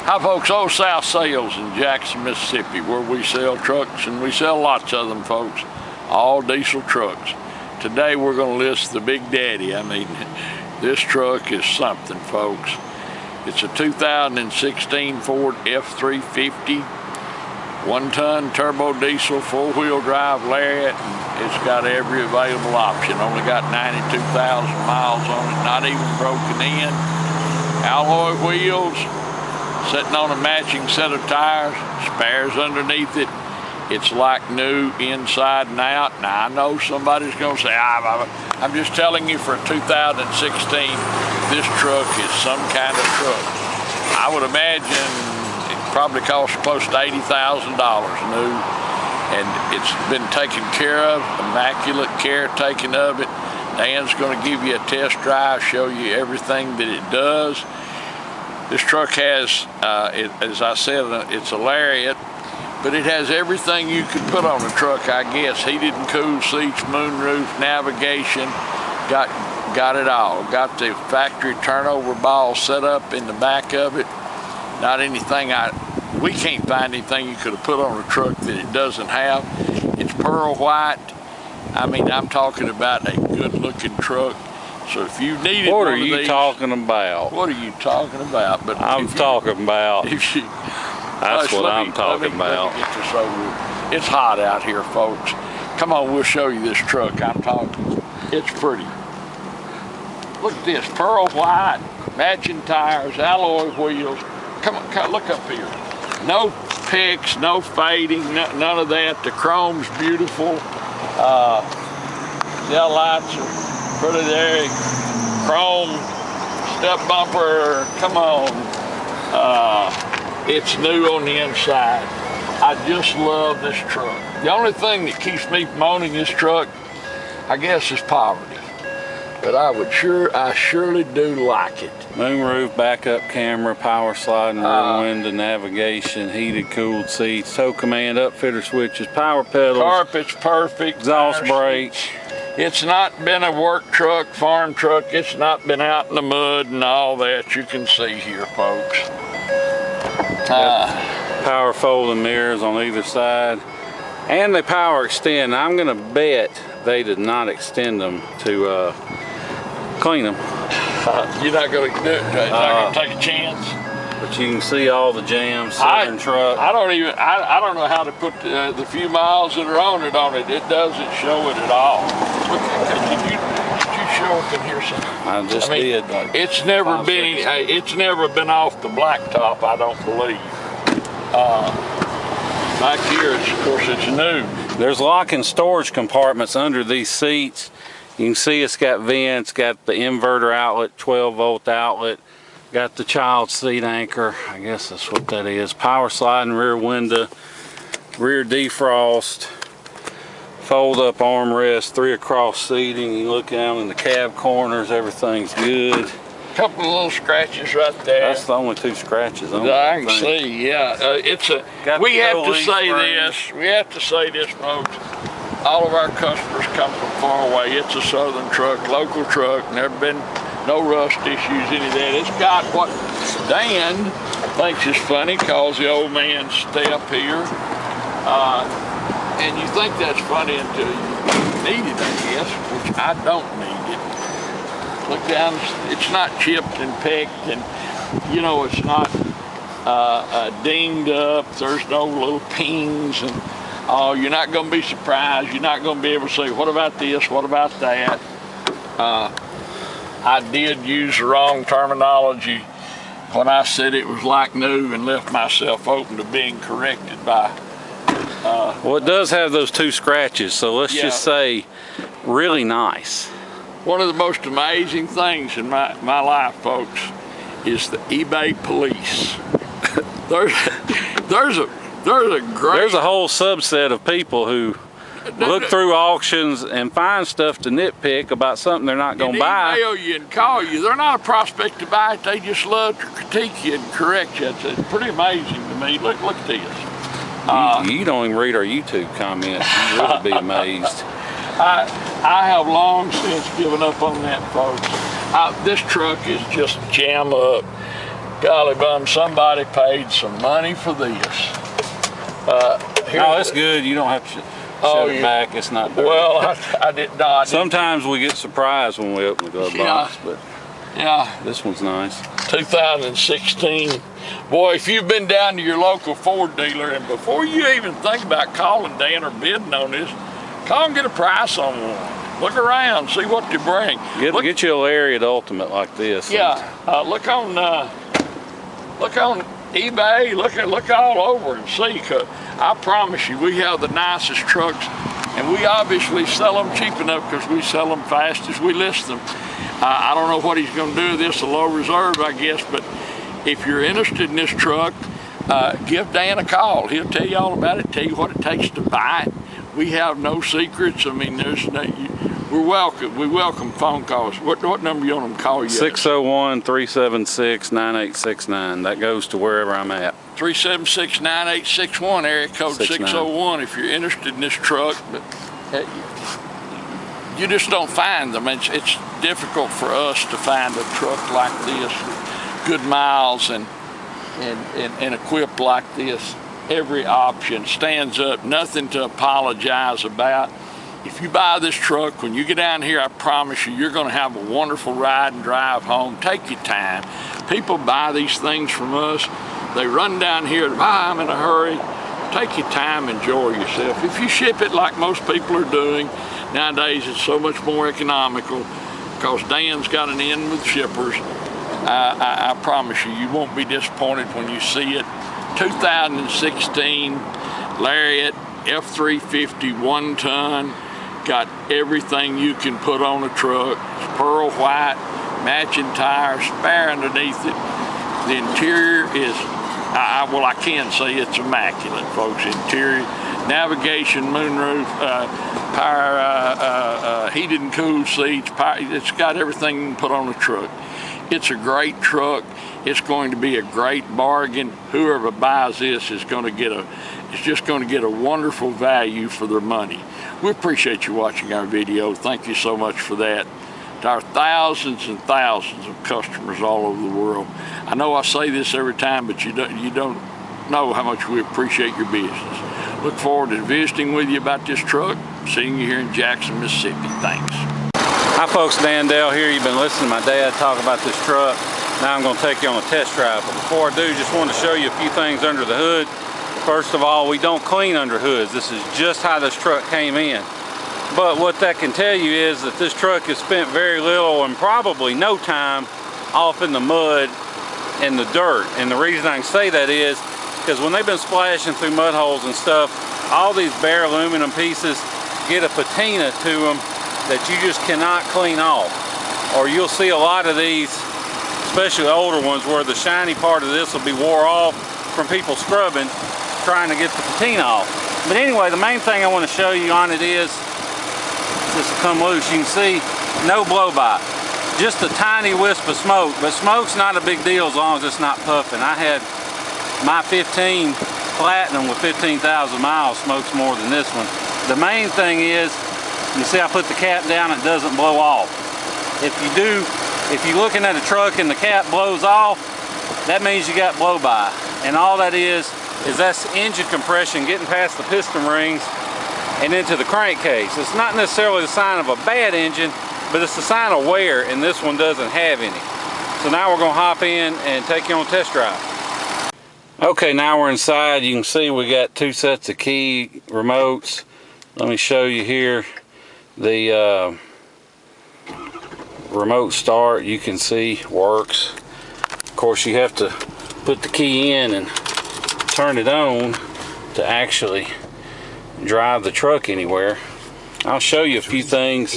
Hi folks, Old South Sales in Jackson, Mississippi, where we sell trucks, and we sell lots of them, folks. All diesel trucks. Today we're going to list the Big Daddy. I mean, this truck is something, folks. It's a 2016 Ford F350, 1-ton turbo diesel, 4-wheel drive Lariat, and it's got every available option. Only got 92,000 miles on it, not even broken in. Alloy wheels, sitting on a matching set of tires, spares underneath it. It's like new inside and out. Now I know somebody's gonna say, I'm just telling you, for 2016, this truck is some kind of truck. I would imagine it probably costs close to $80,000 new, and it's been taken care of, immaculate care taken of it. Dan's gonna give you a test drive, show you everything that it does. This truck has, as I said, it's a Lariat, but it has everything you could put on a truck, I guess. Heated and cooled seats, moonroof, navigation, got it all. Got the factory turnover ball set up in the back of it. Not anything, we can't find anything you could have put on a truck that it doesn't have. It's pearl white. I mean, I'm talking about a good looking truck. So if you needed what one are of you these, talking about? What are you talking about? But I'm talking about. That's what I'm talking about. Let me get this over. It's hot out here, folks. Come on, we'll show you this truck. I'm talking. It's pretty. Look at this, pearl white, matching tires, alloy wheels. Come on, look up here. No picks, no fading, none of that. The chrome's beautiful. Tail lights are pretty there. Chrome, step bumper, come on. It's new on the inside. I just love this truck. The only thing that keeps me from owning this truck, I guess, is poverty. But I surely do like it. Moonroof, backup camera, power sliding rear window, navigation, heated, cooled seats, tow command, upfitter switches, power pedals. Carpet's perfect. Exhaust brakes. It's not been a work truck, farm truck. It's not been out in the mud and all that. You can see here, folks. Power folding mirrors on either side. And they power extend. I'm gonna bet they did not extend them to clean them. You're not gonna do it. You're not gonna take a chance. But you can see all the jams, Southern truck. I don't know how to put the few miles that are on it. It doesn't show it at all. Did you show up in here something? I just did. It's never been off the blacktop, I don't believe. Back here, of course, it's new. There's lock and storage compartments under these seats. You can see it's got vents, got the inverter outlet, 12-volt outlet. Got the child seat anchor, I guess that's what that is. Power sliding rear window, rear defrost, fold up armrest, 3 across seating. You look down in the cab corners, everything's good. Couple of little scratches right there. That's the only 2 scratches on it. I can see, yeah. We have to say this, folks. All of our customers come from far away. It's a Southern truck, local truck, never been no rust issues, any of that. It's got what Dan thinks is funny, calls the old man step here. And you think that's funny until you need it, I guess, which I don't need it. Look down, it's not chipped and pecked, and you know, it's not dinged up. There's no little pings, and you're not gonna be surprised. You're not gonna be able to say, what about this, what about that? I did use the wrong terminology when I said it was like new and left myself open to being corrected by. Well, it does have those 2 scratches, so let's just say really nice. One of the most amazing things in my life, folks, is the eBay police. There's a whole subset of people who look through auctions and find stuff to nitpick about something they're not going to buy. Email you and call you. They're not a prospect to buy it. They just love to critique you and correct you. It's pretty amazing to me. Look at this. You don't even read our YouTube comments. You'd really be amazed. I have long since given up on that, folks. This truck is just jam up. Golly bum, somebody paid some money for this. No, it's good. You don't have to shut it back. It's not dirty. Well, I did not. Sometimes we get surprised when we open the glove box, but yeah, this one's nice. 2016. Boy, if you've been down to your local Ford dealer, and before you even think about calling Dan or bidding on this, call and get a price on one. Look around, see what they bring. Get you a Lariat Ultimate like this. Yeah, look on eBay, look all over and see. 'Cause I promise you, we have the nicest trucks, and we obviously sell them cheap enough because we sell them fast as we list them. I don't know what he's going to do with this, a low reserve, I guess, but if you're interested in this truck, give Dan a call. He'll tell you all about it, tell you what it takes to buy it. We have no secrets. I mean, we welcome phone calls. What number you want them to call you? 601-376-9869. That goes to wherever I'm at. 376-9861, area code 601 if you're interested in this truck. But you just don't find them. It's difficult for us to find a truck like this, good miles and equipped like this. Every option stands up, nothing to apologize about. If you buy this truck, when you get down here, I promise you, you're going to have a wonderful ride and drive home. Take your time. People buy these things from us. They run down here to buy them in a hurry. Take your time, enjoy yourself. If you ship it like most people are doing, nowadays it's so much more economical because Dan's got an in with shippers. I promise you, you won't be disappointed when you see it. 2016 Lariat F350 1-ton. Got everything you can put on a truck. It's pearl white, matching tires, spare underneath it. The interior is, well, I can say it's immaculate, folks. Interior, navigation, moonroof, power, heated and cooled seats. It's got everything you can put on a truck. It's a great truck. It's going to be a great bargain. Whoever buys this is going to get just going to get a wonderful value for their money. We appreciate you watching our video. Thank you so much for that. To our thousands and thousands of customers all over the world. I know I say this every time, but you don't know how much we appreciate your business. Look forward to visiting with you about this truck. Seeing you here in Jackson, Mississippi. Thanks. Hi folks, Dan Dale here. You've been listening to my dad talk about this truck. Now I'm going to take you on a test drive. But before I do, just want to show you a few things under the hood. First of all, we don't clean under hoods. This is just how this truck came in. But what that can tell you is that this truck has spent very little and probably no time off in the mud and the dirt. And the reason I can say that is because when they've been splashing through mud holes and stuff, all these bare aluminum pieces get a patina to them that you just cannot clean off. Or you'll see a lot of these, especially older ones, where the shiny part of this will be wore off from people scrubbing, trying to get the patina off. But anyway, the main thing I want to show you on it is, this will come loose, you can see no blow by. Just a tiny wisp of smoke, but smoke's not a big deal as long as it's not puffing. I had my 15 Platinum with 15,000 miles, smokes more than this one. The main thing is, you see I put the cap down, it doesn't blow off. If you're looking at a truck and the cap blows off, that means you got blow by. And all that is that's engine compression getting past the piston rings and into the crankcase. It's not necessarily the sign of a bad engine, but it's the sign of wear, and this one doesn't have any. So now we're going to hop in and take you on a test drive. Okay, now we're inside. You can see we got two sets of key remotes. Let me show you here. The remote start, you can see, works. Of course, you have to put the key in and turn it on to actually drive the truck anywhere. I'll show you a few things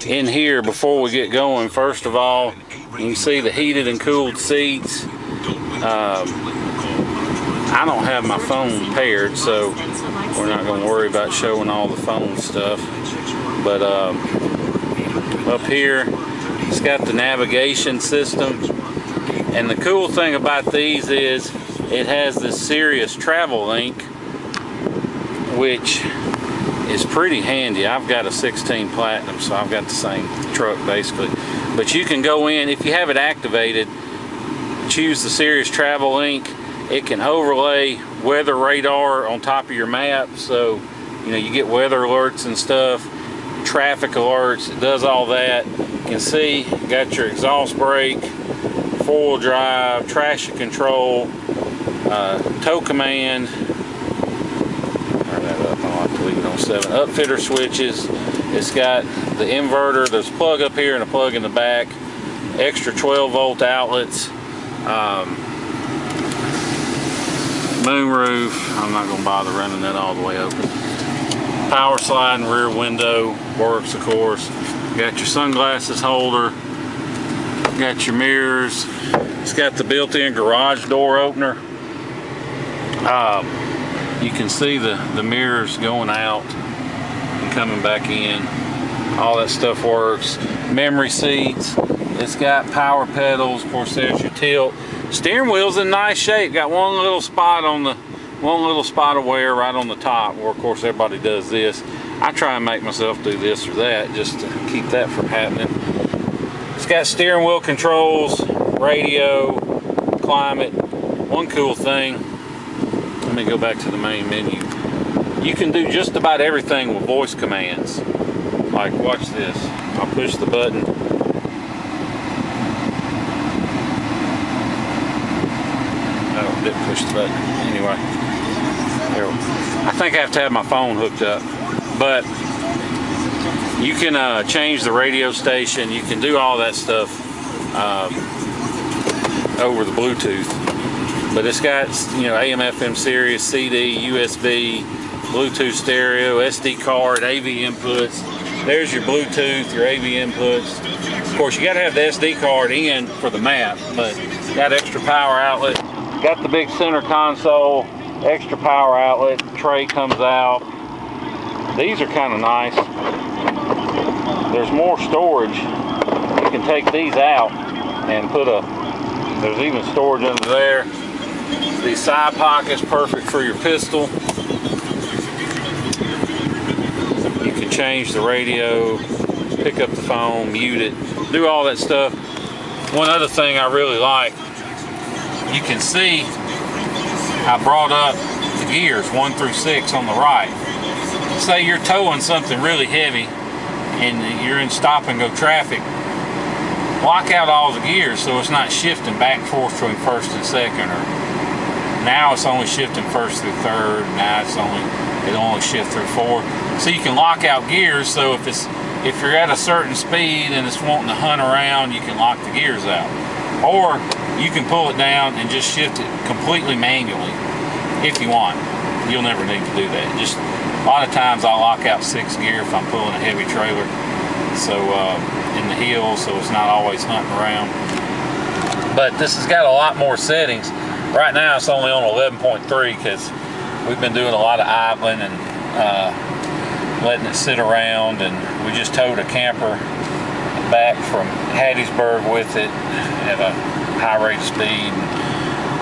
in here before we get going. First of all, you can see the heated and cooled seats. I don't have my phone paired, so we're not going to worry about showing all the phone stuff. But up here, it's got the navigation system. And the cool thing about these is it has this Sirius travel link, which is pretty handy. I've got a 16 Platinum, so I've got the same truck basically. But you can go in, if you have it activated, choose the Sirius Travel Link. It can overlay weather radar on top of your map, so you know you get weather alerts and stuff, traffic alerts. It does all that. You can see you got your exhaust brake, four-wheel drive, traction control, tow command. Turn that up. I like to leave it on 7. Upfitter switches. It's got the inverter. There's a plug up here and a plug in the back. Extra 12-volt outlets. Moonroof. I'm not going to bother running that all the way open. Power sliding rear window works, of course. Got your sunglasses holder. Got your mirrors. It's got the built-in garage door opener. You can see the mirrors going out and coming back in. All that stuff works. Memory seats. It's got power pedals. Of course, there's your tilt. Steering wheel's in nice shape. Got one little spot of wear right on the top, where of course everybody does this. I try and make myself do this or that just to keep that from happening. It's got steering wheel controls, radio, climate. One cool thing, let me go back to the main menu. You can do just about everything with voice commands. Like, watch this. I'll push the button. Oh, didn't push the button. Anyway, there. I think I have to have my phone hooked up. But you can change the radio station. You can do all that stuff over the Bluetooth. But it's got, you know, AM, FM, Sirius, CD, USB, Bluetooth stereo, SD card, AV inputs. There's your Bluetooth, your AV inputs. Of course, you got to have the SD card in for the map, but got extra power outlet. Got the big center console, extra power outlet. Tray comes out. These are kind of nice. There's more storage. You can take these out and put there's even storage under there. These side pockets, perfect for your pistol. You can change the radio, pick up the phone, mute it, do all that stuff. One other thing I really like, you can see I brought up the gears 1 through 6 on the right. Say you're towing something really heavy and you're in stop and go traffic, lock out all the gears so it's not shifting back and forth between first and second, or now it's only shifting first through third, now it'll only shift through fourth. So you can lock out gears, so if you're at a certain speed and it's wanting to hunt around, you can lock the gears out. Or you can pull it down and just shift it completely manually if you want. You'll never need to do that. Just a lot of times I'll lock out 6th gear if I'm pulling a heavy trailer, so in the hills, so it's not always hunting around. But this has got a lot more settings. Right now it's only on 11.3 because we've been doing a lot of idling and letting it sit around, and we just towed a camper back from Hattiesburg with it at a high rate of speed.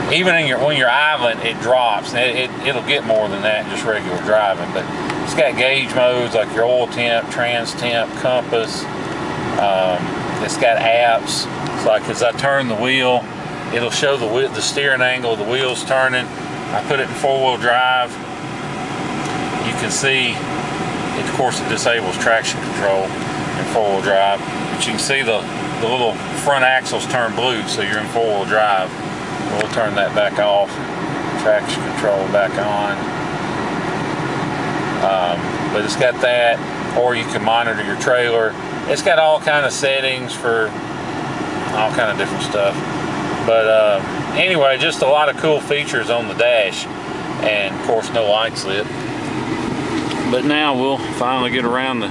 And even when you're idling, it drops. It'll get more than that just regular driving, but it's got gauge modes like your oil temp, trans temp, compass. It's got apps. It's like as I turn the wheel, it'll show the steering angle, the wheels turning. I put it in 4-wheel drive. You can see, of course, it disables traction control in 4-wheel drive. But you can see the little front axles turn blue, so you're in 4-wheel drive. We'll turn that back off. Traction control back on. But it's got that, or you can monitor your trailer. It's got all kind of settings for all kind of different stuff. But anyway, just a lot of cool features on the dash, and of course no lights lit. But now we'll finally get around the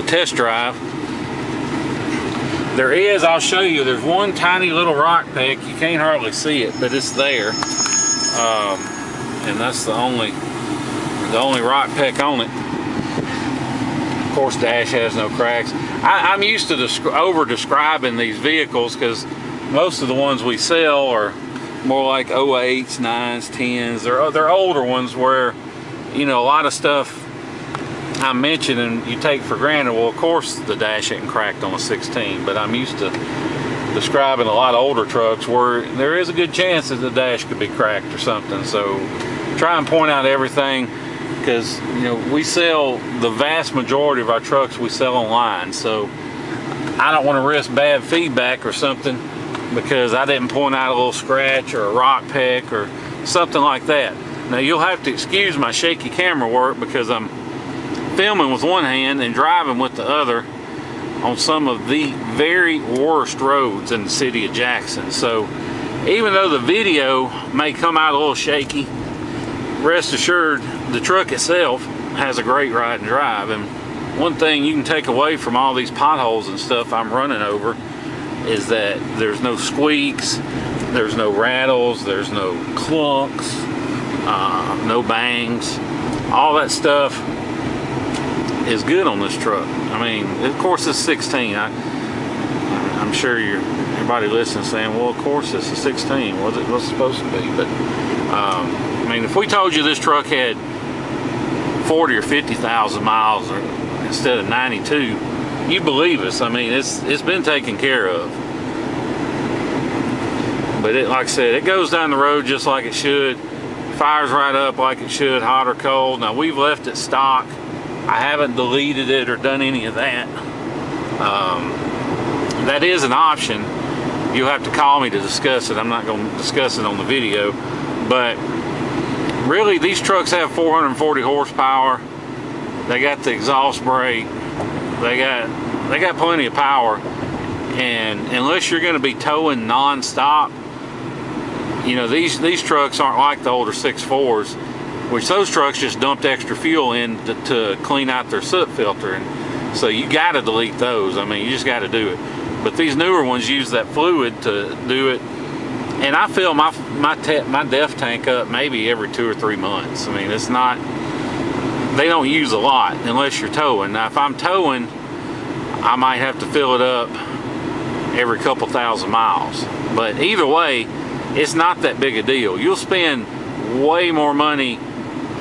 test drive. There is, I'll show you, there's one tiny little rock peck. You can't hardly see it, but it's there. And that's the only rock peck on it. Of course, dash has no cracks. I'm used to over-describing these vehicles because most of the ones we sell are more like 08s, 9s, 10s. They're older ones where, you know, a lot of stuff I'm mentioning you take for granted. Well, of course the dash isn't cracked on a 16, but I'm used to describing a lot of older trucks where there is a good chance that the dash could be cracked or something. So try and point out everything, because you know, we sell the vast majority of our trucks we sell online, so I don't want to risk bad feedback or something because I didn't point out a little scratch or a rock peck or something like that. Now you'll have to excuse my shaky camera work because I'm filming with one hand and driving with the other on some of the very worst roads in the city of Jackson. So even though the video may come out a little shaky, rest assured the truck itself has a great ride and drive. And one thing you can take away from all these potholes and stuff I'm running over is that there's no squeaks, there's no rattles, there's no clunks, no bangs. All that stuff is good on this truck. I mean, of course it's 16. I'm sure everybody listening saying, well, of course it's a 16. What's it supposed to be? But I mean, if we told you this truck had 40 or 50,000 miles instead of 92, you believe us. I mean, it's been taken care of. But like I said, it goes down the road just like it should. Fires right up like it should, hot or cold. Now we've left it stock. I haven't deleted it or done any of that. That is an option. You'll have to call me to discuss it. I'm not going to discuss it on the video. But really, these trucks have 440 horsepower. They got the exhaust brake. They got plenty of power. And unless you're going to be towing non-stop, you know, these trucks aren't like the older 6.4s, which those trucks just dumped extra fuel in to clean out their soot filter. And so you got to delete those. I mean, you just got to do it. But these newer ones use that fluid to do it. And I fill my DEF tank up maybe every 2 or 3 months. I mean, it's not, they don't use a lot unless you're towing. Now, if I'm towing, I might have to fill it up every couple thousand miles. But either way, it's not that big a deal. You'll spend way more money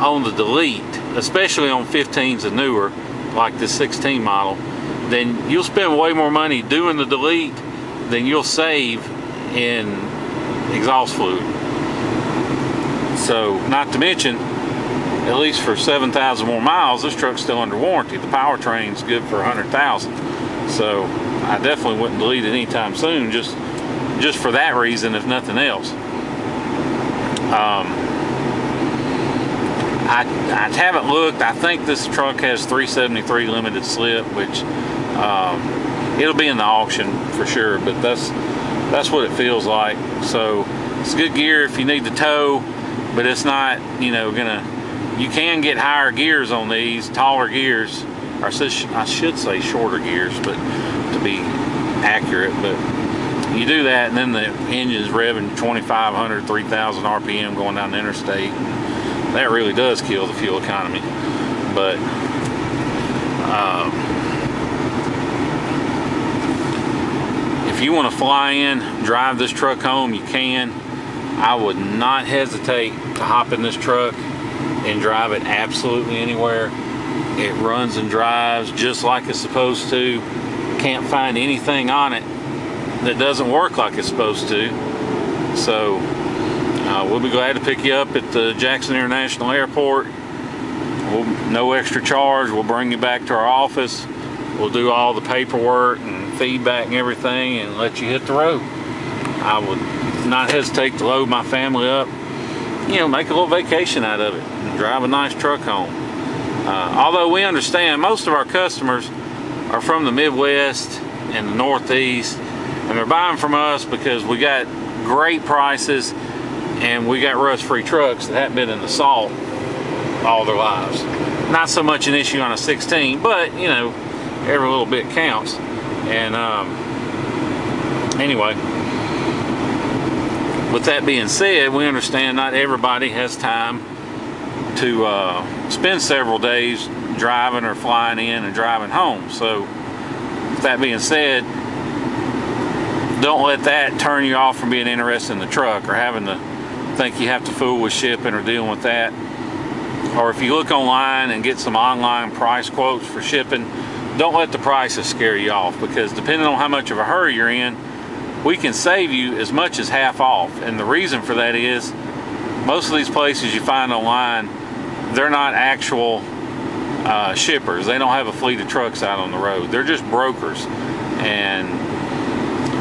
on the delete, especially on 15s and newer, like this 16 model, then you'll spend way more money doing the delete than you'll save in exhaust fluid. So, not to mention, at least for 7,000 more miles, this truck's still under warranty. The powertrain's good for 100,000. So, I definitely wouldn't delete it anytime soon, just for that reason, if nothing else. I haven't looked. I think this truck has 373 limited slip, which it'll be in the auction for sure, but that's what it feels like. So it's good gear if you need to tow, but it's not, you know, you can get higher gears on these, taller gears, or I should say shorter gears, but to be accurate. But you do that, and then the engine's revving 2,500, 3,000 RPM going down the interstate. That really does kill the fuel economy. But if you want to fly in, drive this truck home, you can. I would not hesitate to hop in this truck and drive it absolutely anywhere. It runs and drives just like it's supposed to. Can't find anything on it that doesn't work like it's supposed to. So we'll be glad to pick you up at the Jackson International Airport. No extra charge. We'll bring you back to our office. We'll do all the paperwork and feedback and everything and let you hit the road. I would not hesitate to load my family up, you know, make a little vacation out of it and drive a nice truck home. Although we understand most of our customers are from the Midwest and the Northeast, and they're buying from us because we got great prices and we got rust-free trucks that haven't been in the salt all their lives. Not so much an issue on a 16, but you know, every little bit counts. And anyway, with that being said, we understand not everybody has time to spend several days driving or flying in and driving home. So with that being said, don't let that turn you off from being interested in the truck or having to think you have to fool with shipping or dealing with that. Or if you look online and get some online price quotes for shipping, don't let the prices scare you off, because depending on how much of a hurry you're in, we can save you as much as half off. And the reason for that is most of these places you find online, they're not actual shippers. They don't have a fleet of trucks out on the road. They're just brokers, and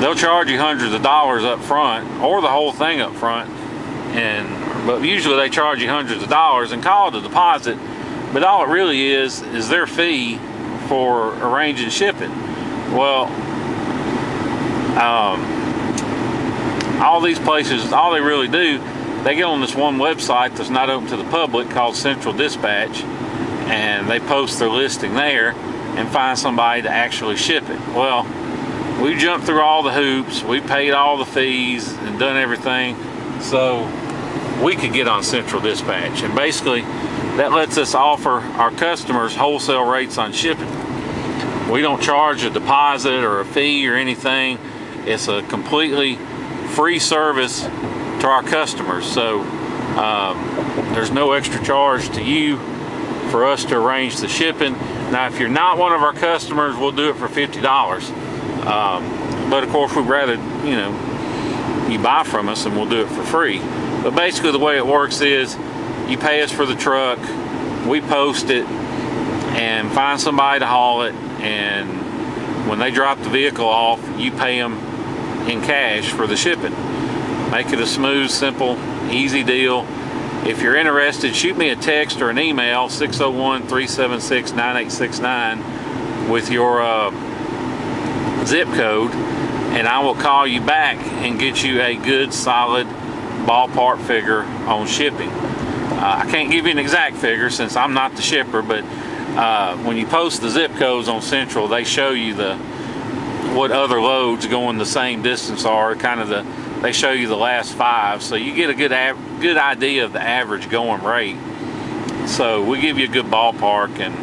they'll charge you hundreds of dollars up front, or the whole thing up front, but usually they charge you hundreds of dollars and call it a deposit, but all it really is their fee for arranging shipping. Well, all these places, all they really do, they get on this one website that's not open to the public called Central Dispatch, and they post their listing there and find somebody to actually ship it. Well, we jumped through all the hoops, we paid all the fees and done everything so we could get on Central Dispatch, and basically that lets us offer our customers wholesale rates on shipping. We don't charge a deposit or a fee or anything. It's a completely free service to our customers, so there's no extra charge to you for us to arrange the shipping. Now, if you're not one of our customers, we'll do it for $50. But of course, we'd rather, you know, you buy from us and we'll do it for free. But basically the way it works is you pay us for the truck, we post it and find somebody to haul it, and when they drop the vehicle off, you pay them in cash for the shipping. Make it a smooth, simple, easy deal. If you're interested, shoot me a text or an email, 601-376-9869 with your zip code, and I will call you back and get you a good, solid ballpark figure on shipping. I can't give you an exact figure since I'm not the shipper, but when you post the zip codes on Central, they show you what other loads going the same distance are, they show you the last 5, so you get a good idea of the average going rate. So we give you a good ballpark and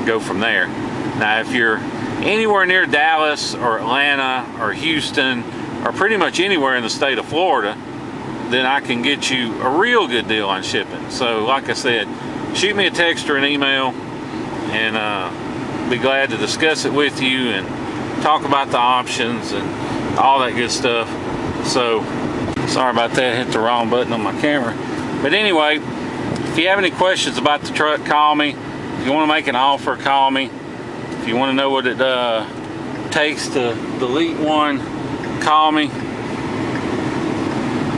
go from there. Now, if you're anywhere near Dallas or Atlanta or Houston or pretty much anywhere in the state of Florida, then I can get you a real good deal on shipping. So like I said, shoot me a text or an email, and be glad to discuss it with you and talk about the options and all that good stuff. So sorry about that, hit the wrong button on my camera. But anyway, if you have any questions about the truck, call me. If you want to make an offer, call me. If you want to know what it takes to delete one, call me.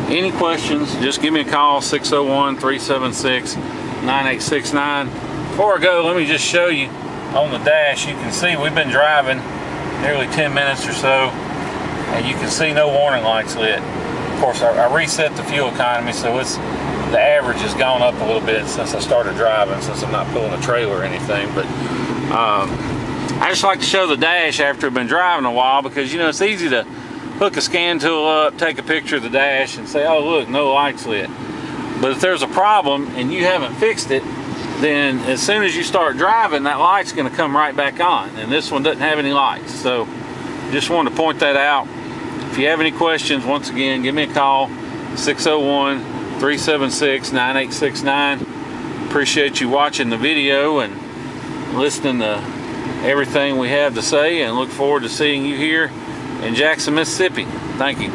Any questions, just give me a call, 601-376-9869. Before I go, let me just show you on the dash. You can see we've been driving nearly 10 minutes or so, and you can see no warning lights lit. Of course, I reset the fuel economy, so the average has gone up a little bit since I started driving, since I'm not pulling a trailer or anything. But I just like to show the dash after I've been driving a while, because, you know, it's easy to hook a scan tool up, take a picture of the dash and say, oh look, no lights lit. But if there's a problem and you haven't fixed it, then as soon as you start driving, that light's going to come right back on, and this one doesn't have any lights. So just wanted to point that out. If you have any questions, once again, give me a call, 601-376-9869. Appreciate you watching the video and listening to everything we have to say, and look forward to seeing you here in Jackson, Mississippi. Thank you.